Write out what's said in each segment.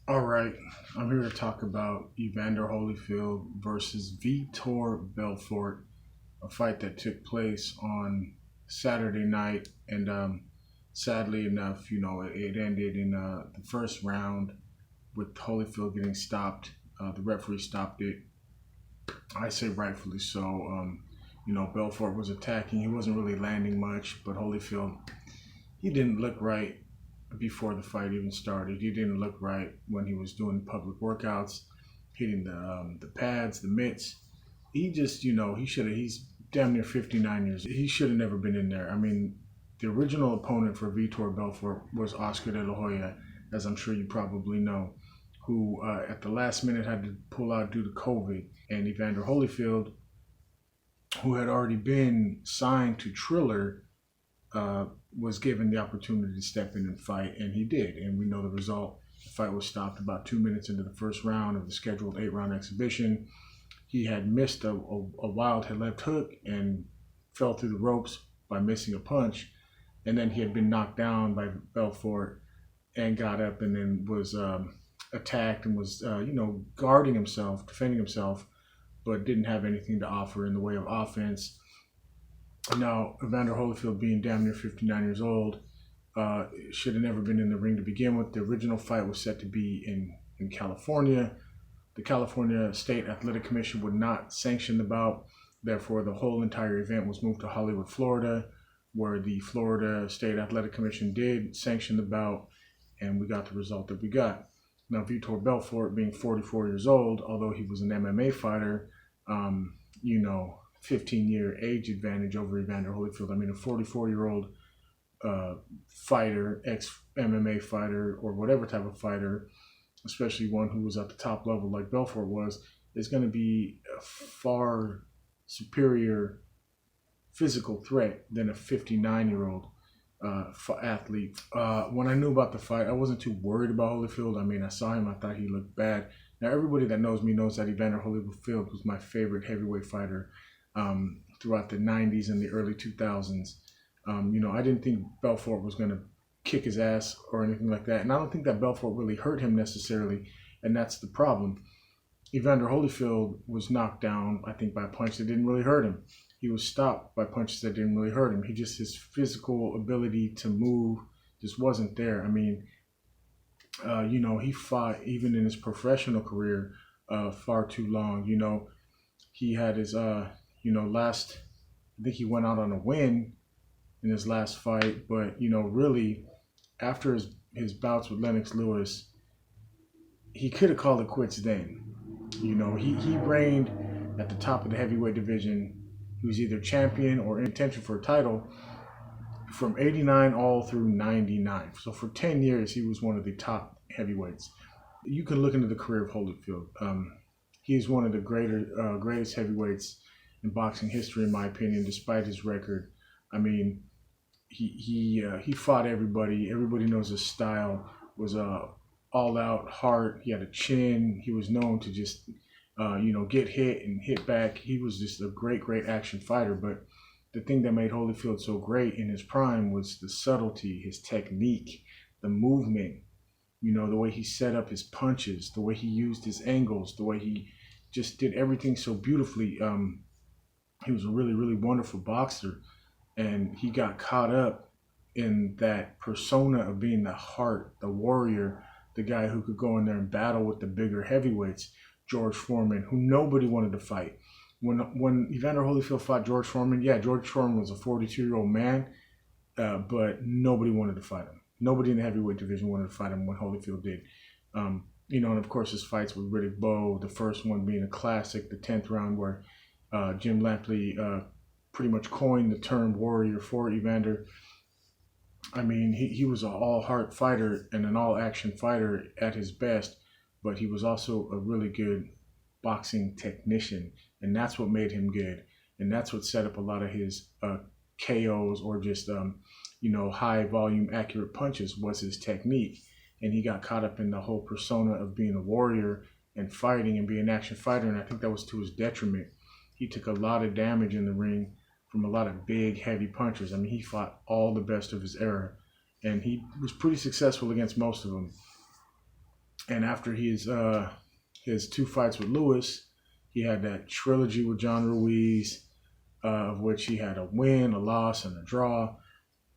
All right, I'm here to talk about Evander Holyfield versus Vitor Belfort, a fight that took place on Saturday night, and sadly enough, it ended in the first round with Holyfield getting stopped. The referee stopped it. I say rightfully so. Belfort was attacking. He wasn't really landing much, but Holyfield, he didn't look right before the fight even started. He didn't look right when he was doing public workouts, hitting the pads, the mitts. He just, he should have. He's damn near 59 years. He should have never been in there. I mean, the original opponent for Vitor Belfort was Oscar De La Hoya, as I'm sure you probably know, who at the last minute had to pull out due to COVID. And Evander Holyfield, who had already been signed to Triller, uh, was given the opportunity to step in and fight, and he did. And we know the result. The fight was stopped about 2 minutes into the first round of the scheduled 8 round exhibition. He had missed a wild head left hook and fell through the ropes by missing a punch. And then he had been knocked down by Belfort and got up and then was attacked and was, guarding himself, defending himself, but didn't have anything to offer in the way of offense. Now, Evander Holyfield, being damn near 59 years old, should have never been in the ring to begin with. The original fight was set to be in California. The California State Athletic Commission would not sanction the bout. Therefore, the whole entire event was moved to Hollywood, Florida, where the Florida State Athletic Commission did sanction the bout, and we got the result that we got. Now, Vitor Belfort, being 44 years old, although he was an MMA fighter, um, you know, 15-year age advantage over Evander Holyfield. I mean, a 44-year-old fighter, ex MMA fighter, or whatever type of fighter, especially one who was at the top level like Belfort was, is going to be a far superior physical threat than a 59-year-old athlete. When I knew about the fight, I wasn't too worried about Holyfield. I mean, I saw him, I thought he looked bad. Now, everybody that knows me knows that Evander Holyfield was my favorite heavyweight fighter throughout the 90s and the early 2000s. I didn't think Belfort was going to kick his ass or anything like that. And I don't think that Belfort really hurt him necessarily. And that's the problem. Evander Holyfield was knocked down, I think, by a punch that didn't really hurt him. He was stopped by punches that didn't really hurt him. His physical ability to move just wasn't there. I mean, he fought even in his professional career far too long. He had his, last, I think he went out on a win in his last fight, but, really, after his bouts with Lennox Lewis, he could have called it quits then. He reigned at the top of the heavyweight division. He was either champion or in contention for a title from 89 all through 99. So for 10 years, he was one of the top heavyweights. You can look into the career of Holyfield. He's one of the greatest heavyweights in boxing history, in my opinion, despite his record. I mean, he fought everybody. Everybody knows his style was all out, hard. He had a chin. He was known to just get hit and hit back. He was just a great action fighter. But the thing that made Holyfield so great in his prime was the subtlety, his technique, the movement. The way he set up his punches, the way he used his angles, the way he just did everything so beautifully. He was a really wonderful boxer, and he got caught up in that persona of being the heart, the warrior, the guy who could go in there and battle with the bigger heavyweights. George Foreman, who nobody wanted to fight. When Evander Holyfield fought George Foreman, yeah, George Foreman was a 42-year-old man, but nobody wanted to fight him. Nobody in the heavyweight division wanted to fight him when Holyfield did. And of course his fights with Riddick Bowe, the first one being a classic, the 10th round, where Jim Lampley pretty much coined the term warrior for Evander. I mean, he was an all-heart fighter and an all-action fighter at his best, but he was also a really good boxing technician, and that's what made him good. And that's what set up a lot of his KOs or just, high-volume, accurate punches was his technique. And he got caught up in the whole persona of being a warrior and fighting and being an action fighter, and I think that was to his detriment. He took a lot of damage in the ring from a lot of big, heavy punchers. I mean, he fought all the best of his era, and he was pretty successful against most of them. And after his 2 fights with Lewis, he had that trilogy with John Ruiz, of which he had a win, a loss, and a draw.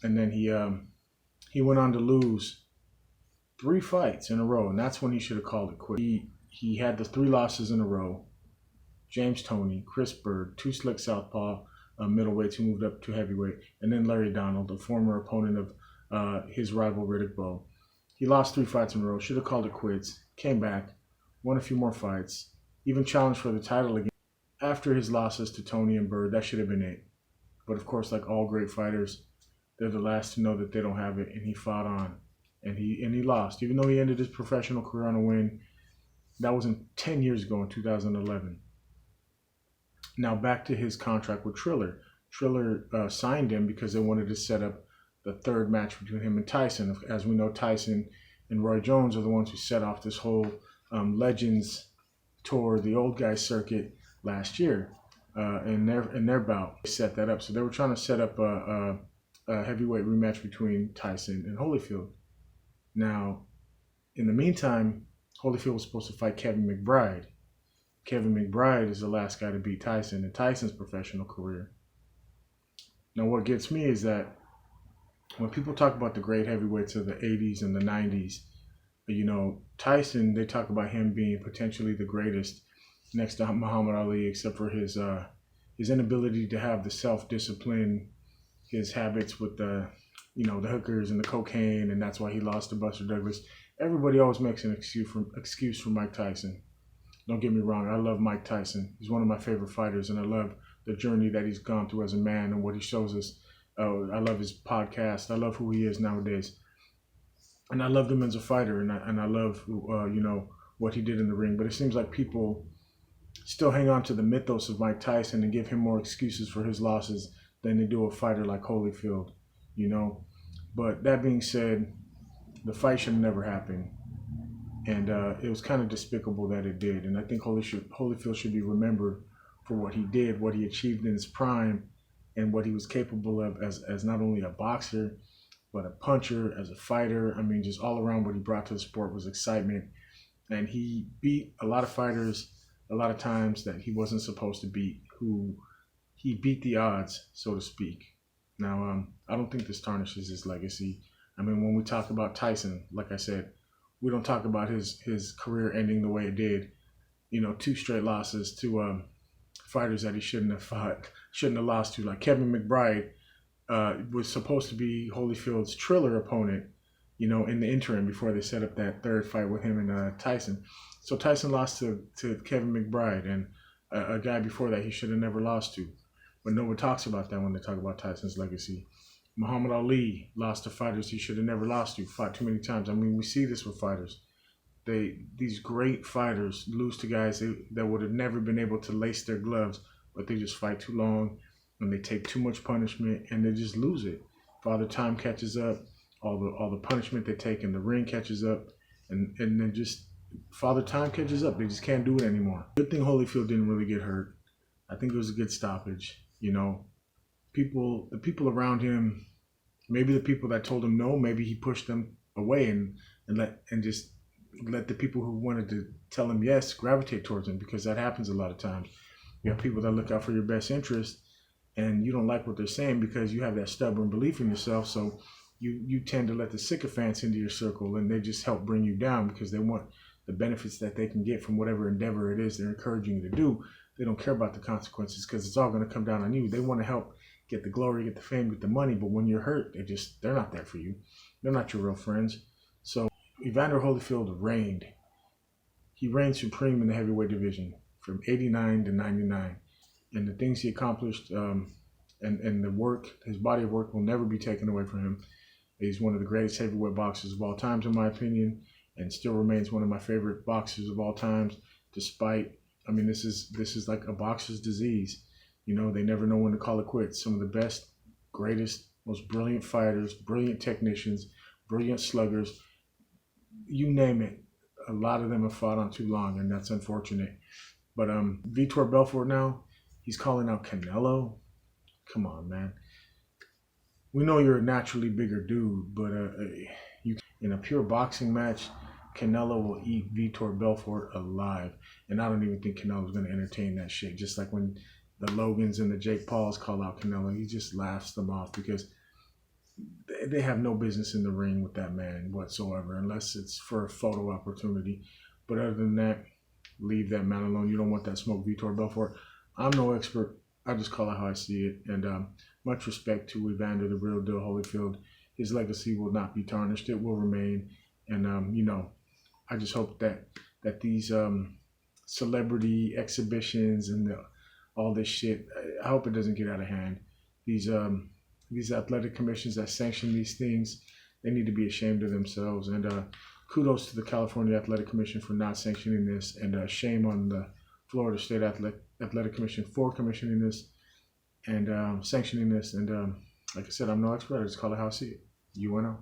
And then he went on to lose 3 fights in a row, and that's when he should have called it quits. He had the 3 losses in a row. James Toney, Chris Bird, 2 slick southpaw middleweights who moved up to heavyweight, and then Larry Donald, the former opponent of his rival Riddick Bowe. He lost 3 fights in a row, should have called it quits, came back, won a few more fights, even challenged for the title again. After his losses to Toney and Bird, that should have been it. But of course, like all great fighters, they're the last to know that they don't have it, and he fought on. And he lost. Even though he ended his professional career on a win, that was 10 years ago in 2011. Now back to his contract with Triller. Triller signed him because they wanted to set up the 3rd match between him and Tyson. As we know, Tyson and Roy Jones are the ones who set off this whole Legends tour, the old guy circuit last year, in their bout. They set that up. So they were trying to set up a heavyweight rematch between Tyson and Holyfield. Now, in the meantime, Holyfield was supposed to fight Kevin McBride. Kevin McBride is the last guy to beat Tyson in Tyson's professional career. Now, what gets me is that when people talk about the great heavyweights of the 80s and the 90s, Tyson, they talk about him being potentially the greatest next to Muhammad Ali, except for his inability to have the self-discipline, his habits with the hookers and the cocaine, and that's why he lost to Buster Douglas. Everybody always makes an excuse for Mike Tyson. Don't get me wrong, I love Mike Tyson. He's one of my favorite fighters, and I love the journey that he's gone through as a man and what he shows us. I love his podcast. I love who he is nowadays. And I loved him as a fighter, and I love what he did in the ring. But it seems like people still hang on to the mythos of Mike Tyson and give him more excuses for his losses than they do a fighter like Holyfield, But that being said, the fight should have never happened. And it was kind of despicable that it did. And I think Holyfield should be remembered for what he did, what he achieved in his prime, and what he was capable of as not only a boxer, but a puncher, as a fighter. I mean, just all around what he brought to the sport was excitement. And he beat a lot of fighters a lot of times that he wasn't supposed to beat, he beat the odds, so to speak. Now, I don't think this tarnishes his legacy. I mean, when we talk about Tyson, like I said, we don't talk about his career ending the way it did. 2 straight losses to fighters that he shouldn't have lost to. Like Kevin McBride was supposed to be Holyfield's Triller opponent, in the interim before they set up that 3rd fight with him and Tyson. So Tyson lost to Kevin McBride, and a guy before that he should have never lost to. But no one talks about that when they talk about Tyson's legacy. Muhammad Ali lost to fighters he should have never lost to, fought too many times. I mean, we see this with fighters. These great fighters lose to guys that would have never been able to lace their gloves, but they just fight too long and they take too much punishment and they just lose it. Father Time catches up, all the punishment they take in the ring catches up, and then just Father Time catches up. They just can't do it anymore. Good thing Holyfield didn't really get hurt. I think it was a good stoppage. The people around him, maybe the people that told him no, maybe he pushed them away and just let the people who wanted to tell him yes gravitate towards him, because that happens a lot of times. You have people that look out for your best interest, and you don't like what they're saying because you have that stubborn belief in yourself. So you tend to let the sycophants into your circle, and they just help bring you down because they want the benefits that they can get from whatever endeavor it is they're encouraging you to do. They don't care about the consequences because it's all going to come down on you. They want to help get the glory, get the fame, get the money, but when you're hurt, they're not there for you. They're not your real friends. So Evander Holyfield reigned. He reigned supreme in the heavyweight division from 89 to 99. And the things he accomplished and the work, his body of work will never be taken away from him. He's one of the greatest heavyweight boxers of all times, in my opinion, and still remains one of my favorite boxers of all times, despite, this is like a boxer's disease. They never know when to call it quits. Some of the best, greatest, most brilliant fighters, brilliant technicians, brilliant sluggers, you name it, a lot of them have fought on too long, and that's unfortunate. But Vitor Belfort now, he's calling out Canelo. Come on, man. We know you're a naturally bigger dude, but you in a pure boxing match, Canelo will eat Vitor Belfort alive. And I don't even think Canelo's going to entertain that shit. Just like when the Logans and the Jake Pauls call out Canelo, he just laughs them off because they have no business in the ring with that man whatsoever, unless it's for a photo opportunity. But other than that, leave that man alone. You don't want that smoke, Vitor Belfort. I'm no expert. I just call it how I see it. And much respect to Evander, the real deal Holyfield. His legacy will not be tarnished. It will remain. And, I just hope that these celebrity exhibitions and all this shit, I hope it doesn't get out of hand. These athletic commissions that sanction these things, they need to be ashamed of themselves. And kudos to the California Athletic Commission for not sanctioning this, and shame on the Florida State Athletic Commission for commissioning this and sanctioning this. And like I said, I'm no expert. I just call it how I see it. UNO.